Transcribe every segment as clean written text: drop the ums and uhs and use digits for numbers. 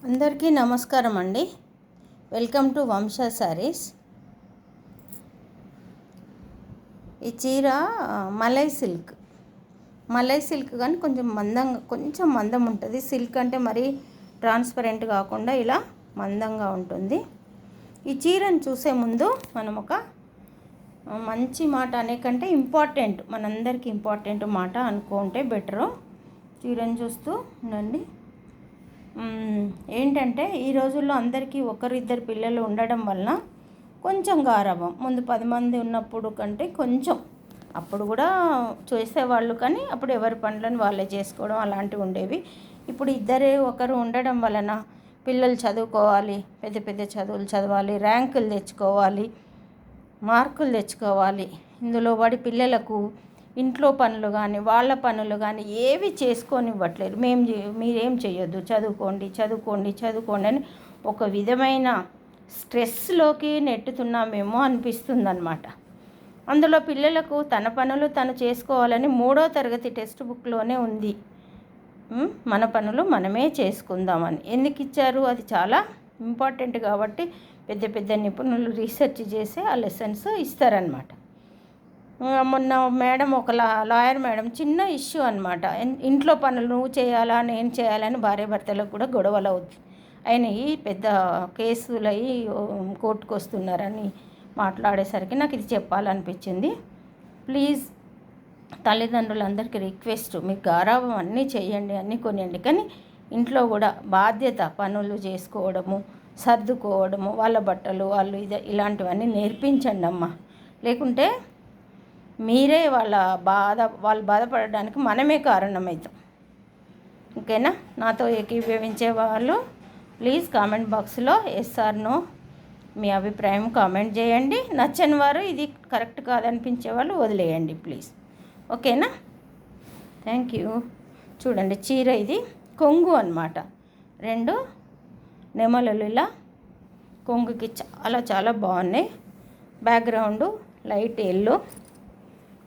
అందరికీ నమస్కారం అండి. వెల్కమ్ టు వంశ సారీస్. ఈ చీర మలై సిల్క్ కానీ కొంచెం మందం ఉంటుంది. సిల్క్ అంటే మరీ ట్రాన్స్పరెంట్ కాకుండా ఇలా మందంగా ఉంటుంది. ఈ చీరను చూసే ముందు మనం ఒక మంచి మాట అనే కంటే మనందరికీ ఇంపార్టెంట్ మాట అనుకుంటే బెటరు. చీరను చూస్తూ ఉండండి. ఏంటంటే ఈ రోజుల్లో అందరికీ ఒకరిద్దరు పిల్లలు ఉండడం వలన కొంచెం గారాబం. ముందు 10 మంది ఉన్నప్పుడు కంటే కొంచెం, అప్పుడు కూడా చేసేవాళ్ళు, కానీ అప్పుడు ఎవరి పనులను వాళ్ళే చేసుకోవడం అలాంటివి ఉండేవి. ఇప్పుడు ఒకరు ఉండడం వలన పిల్లలు చదువుకోవాలి, పెద్ద పెద్ద చదువులు చదవాలి, ర్యాంకులు తెచ్చుకోవాలి, మార్కులు తెచ్చుకోవాలి. ఇందులో పడి పిల్లలకు ఇంట్లో పనులు కానీ వాళ్ళ పనులు కానీ ఏవి చేసుకొనివ్వట్లేదు. మీరేం చేయొద్దు, చదువుకోండి అని ఒక విధమైన స్ట్రెస్లోకి నెట్టుతున్నామేమో అనిపిస్తుందన్నమాట. అందులో పిల్లలకు తన పనులు తను చేసుకోవాలని 3వ తరగతి టెక్స్ట్ బుక్లోనే ఉంది. మన పనులు మనమే చేసుకుందామని ఎందుకు ఇచ్చారు? అది చాలా ఇంపార్టెంట్ కాబట్టి పెద్ద పెద్ద నిపుణులు రీసెర్చ్ చేసి ఆ లెసన్స్ ఇస్తారనమాట. మొన్న మేడం, ఒక లాయర్ మేడం, చిన్న ఇష్యూ అనమాట. ఇంట్లో పనులు నువ్వు చేయాలా నేను చేయాలని భార్యాభర్తలకు కూడా గొడవలు అయినాయి. పెద్ద కేసులు అయ్యి కోర్టుకు వస్తున్నారని మాట్లాడేసరికి నాకు ఇది చెప్పాలనిపించింది. ప్లీజ్ తల్లిదండ్రులందరికీ రిక్వెస్ట్, మీకు గారాబం అన్నీ చేయండి, అన్నీ కొనియండి, కానీ ఇంట్లో కూడా బాధ్యత, పనులు చేసుకోవడము, సర్దుకోవడము, వాళ్ళ బట్టలు వాళ్ళు ఇలాంటివన్నీ నేర్పించండి అమ్మ. లేకుంటే మీరే వాళ్ళు బాధపడడానికి మనమే కారణమవుతాం. ఓకేనా? నాతో ఏకీభవించే వాళ్ళు ప్లీజ్ కామెంట్ బాక్స్లో ఎస్ ఆర్ నో మీ అభిప్రాయం కామెంట్ చేయండి. నచ్చని వారు ఇది కరెక్ట్ కాదనిపించే వాళ్ళు వదిలేయండి ప్లీజ్. ఓకేనా? Thank you. చూడండి, చీర ఇది కొంగు అన్నమాట. 2 నెమలలు ఇలా కొంగుకి చాలా చాలా బాగున్నాయి. బ్యాక్గ్రౌండ్ లైట్ ఎల్లో,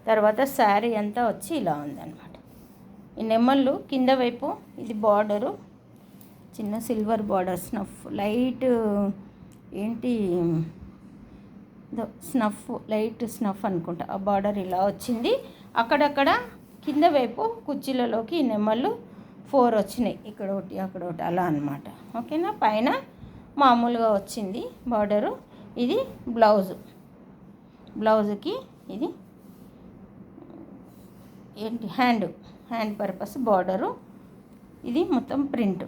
తర్వాత శారీ అంతా వచ్చి ఇలా ఉందన్నమాట. ఈ నెమళ్ళు కింద వైపు ఇది బార్డరు, చిన్న silver border, light light snuff అనుకుంటా. ఆ బార్డర్ ఇలా వచ్చింది. అక్కడక్కడ కింద వైపు కుర్చీలలోకి ఈ నెమళ్ళు 4 వచ్చినాయి, ఇక్కడ ఒకటి అక్కడ ఒకటి అలా అనమాట. ఓకేనా? పైన మామూలుగా వచ్చింది బార్డరు. ఇది బ్లౌజుకి ఇది హ్యాండ్ పర్పస్ బార్డరు. ఇది మొత్తం ప్రింట్.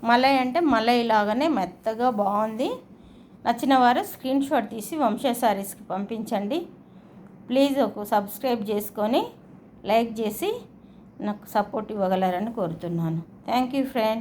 మలై అంటే మలై లాగానే మెత్తగా బాగుంది. నచ్చిన వారు స్క్రీన్ షాట్ తీసి వంశ సారీస్కి పంపించండి. ప్లీజ్ ఒక సబ్స్క్రైబ్ చేసుకొని లైక్ చేసి నాకు సపోర్ట్ ఇవ్వగలరని కోరుతున్నాను. Thank you friend.